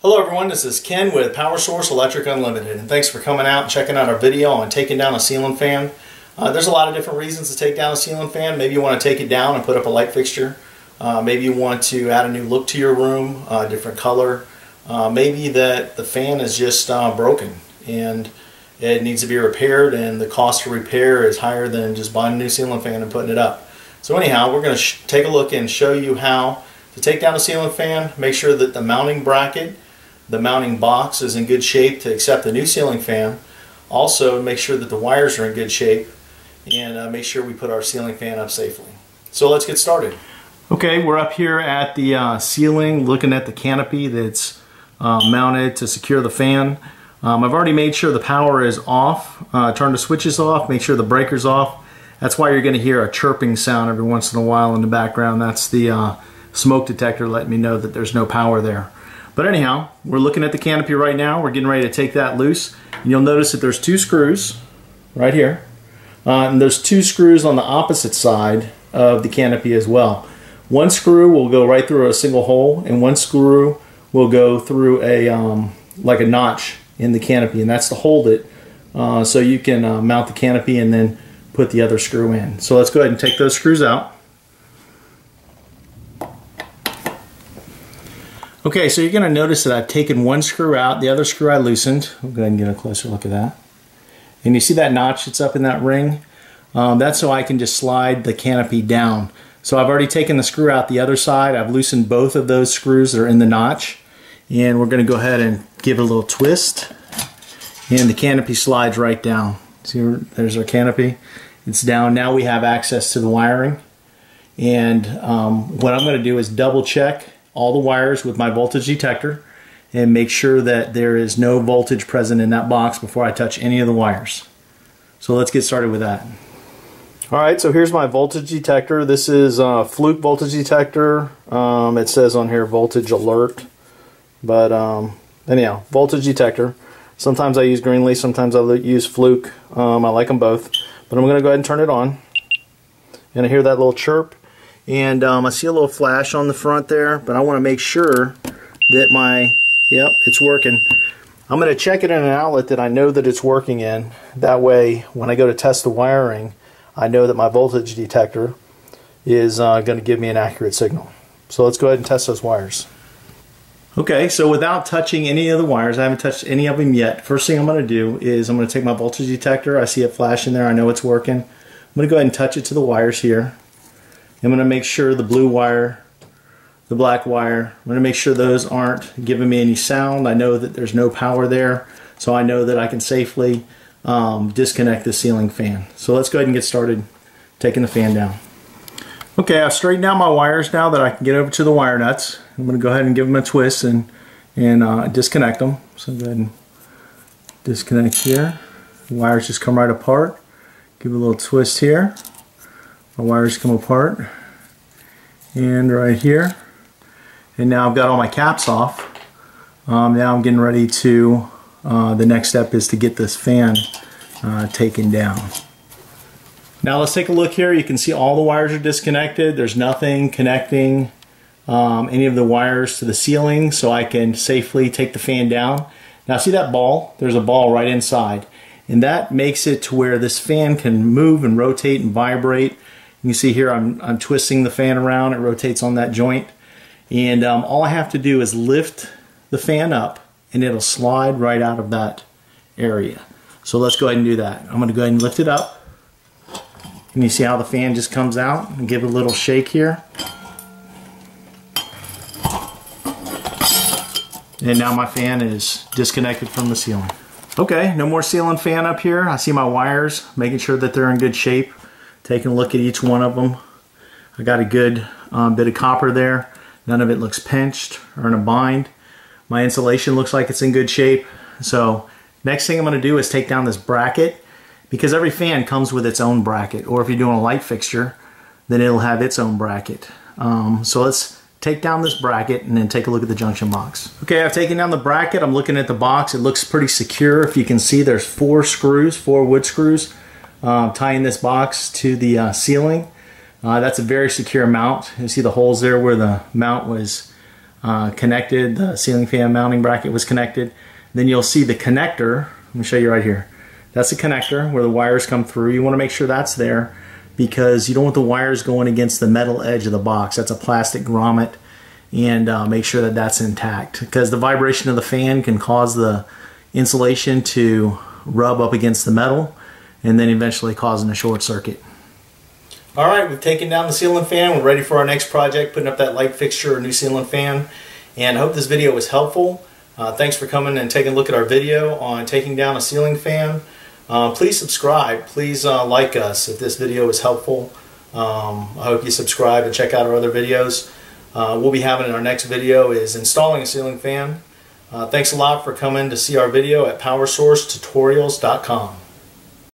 Hello everyone, this is Ken with Power Source Electric Unlimited, and thanks for coming out and checking out our video on taking down a ceiling fan. There's a lot of different reasons to take down a ceiling fan. Maybe you want to take it down and put up a light fixture. Maybe you want to add a new look to your room, a different color. Maybe that the fan is just broken and it needs to be repaired, and the cost to repair is higher than just buying a new ceiling fan and putting it up. So anyhow, we're going to take a look and show you how to take down a ceiling fan. Make sure that the mounting bracket, the mounting box, is in good shape to accept the new ceiling fan. Also, make sure that the wires are in good shape, and make sure we put our ceiling fan up safely. So let's get started. Okay, we're up here at the ceiling looking at the canopy that's mounted to secure the fan. I've already made sure the power is off, turn the switches off, make sure the breaker's off. That's why you're going to hear a chirping sound every once in a while in the background. That's the smoke detector letting me know that there's no power there. But anyhow, we're looking at the canopy right now. We're getting ready to take that loose. And you'll notice that there's two screws right here. And there's two screws on the opposite side of the canopy as well. One screw will go right through a single hole, and one screw will go through a like a notch in the canopy, and that's to hold it so you can mount the canopy and then put the other screw in. So let's go ahead and take those screws out. Okay, so you're going to notice that I've taken one screw out, the other screw I loosened. I'll go ahead and get a closer look at that. And you see that notch that's up in that ring? That's so I can just slide the canopy down. So I've already taken the screw out the other side. I've loosened both of those screws that are in the notch. And we're going to go ahead and give it a little twist. And the canopy slides right down. See, there's our canopy. It's down. Now we have access to the wiring. And what I'm going to do is double check all the wires with my voltage detector and make sure that there is no voltage present in that box before I touch any of the wires. So let's get started with that. Alright, so here's my voltage detector. This is a Fluke voltage detector. It says on here voltage alert, but anyhow, voltage detector. Sometimes I use Greenleaf, sometimes I use Fluke. I like them both, but I'm going to go ahead and turn it on. And I hear that little chirp. And I see a little flash on the front there, but I want to make sure that yep, it's working. I'm going to check it in an outlet that I know that it's working in. That way, when I go to test the wiring, I know that my voltage detector is going to give me an accurate signal. So let's go ahead and test those wires. Okay, so without touching any of the wires, I haven't touched any of them yet. First thing I'm going to do is I'm going to take my voltage detector. I see it flashing there. I know it's working. I'm going to go ahead and touch it to the wires here. I'm going to make sure the blue wire, the black wire, I'm going to make sure those aren't giving me any sound. I know that there's no power there, so I know that I can safely disconnect the ceiling fan. So let's go ahead and get started taking the fan down. Okay, I've straightened out my wires now that I can get over to the wire nuts. I'm going to go ahead and give them a twist and disconnect them. So go ahead and disconnect here. The wires just come right apart. Give it a little twist here. My wires come apart, and right here, and now I've got all my caps off. Now I'm getting ready to, the next step is to get this fan taken down. Now let's take a look here. You can see all the wires are disconnected. There's nothing connecting any of the wires to the ceiling, so I can safely take the fan down. Now see that ball? There's a ball right inside, and that makes it to where this fan can move and rotate and vibrate. You can see here I'm twisting the fan around. It rotates on that joint. And all I have to do is lift the fan up and it'll slide right out of that area. So let's go ahead and do that. I'm going to go ahead and lift it up. And you see how the fan just comes out, and give it a little shake here. And now my fan is disconnected from the ceiling. Okay, no more ceiling fan up here. I see my wires, making sure that they're in good shape. Taking a look at each one of them. I got a good bit of copper there. None of it looks pinched or in a bind. My insulation looks like it's in good shape. So next thing I'm going to do is take down this bracket, because every fan comes with its own bracket, or if you're doing a light fixture, then it'll have its own bracket. So let's take down this bracket and then take a look at the junction box. Okay, I've taken down the bracket. I'm looking at the box. It looks pretty secure. If you can see, there's four wood screws tying this box to the ceiling. That's a very secure mount. You see the holes there where the mount was connected. The ceiling fan mounting bracket was connected. Then you'll see the connector. Let me show you right here. That's the connector where the wires come through. You want to make sure that's there because you don't want the wires going against the metal edge of the box. That's a plastic grommet, and make sure that that's intact because the vibration of the fan can cause the insulation to rub up against the metal and then eventually causing a short circuit. Alright, we've taken down the ceiling fan. We're ready for our next project, putting up that light fixture or new ceiling fan. And I hope this video was helpful. Thanks for coming and taking a look at our video on taking down a ceiling fan. Please subscribe. Please like us if this video was helpful. I hope you subscribe and check out our other videos. We'll be having our next video is installing a ceiling fan. Thanks a lot for coming to see our video at PowerSourceTutorials.com.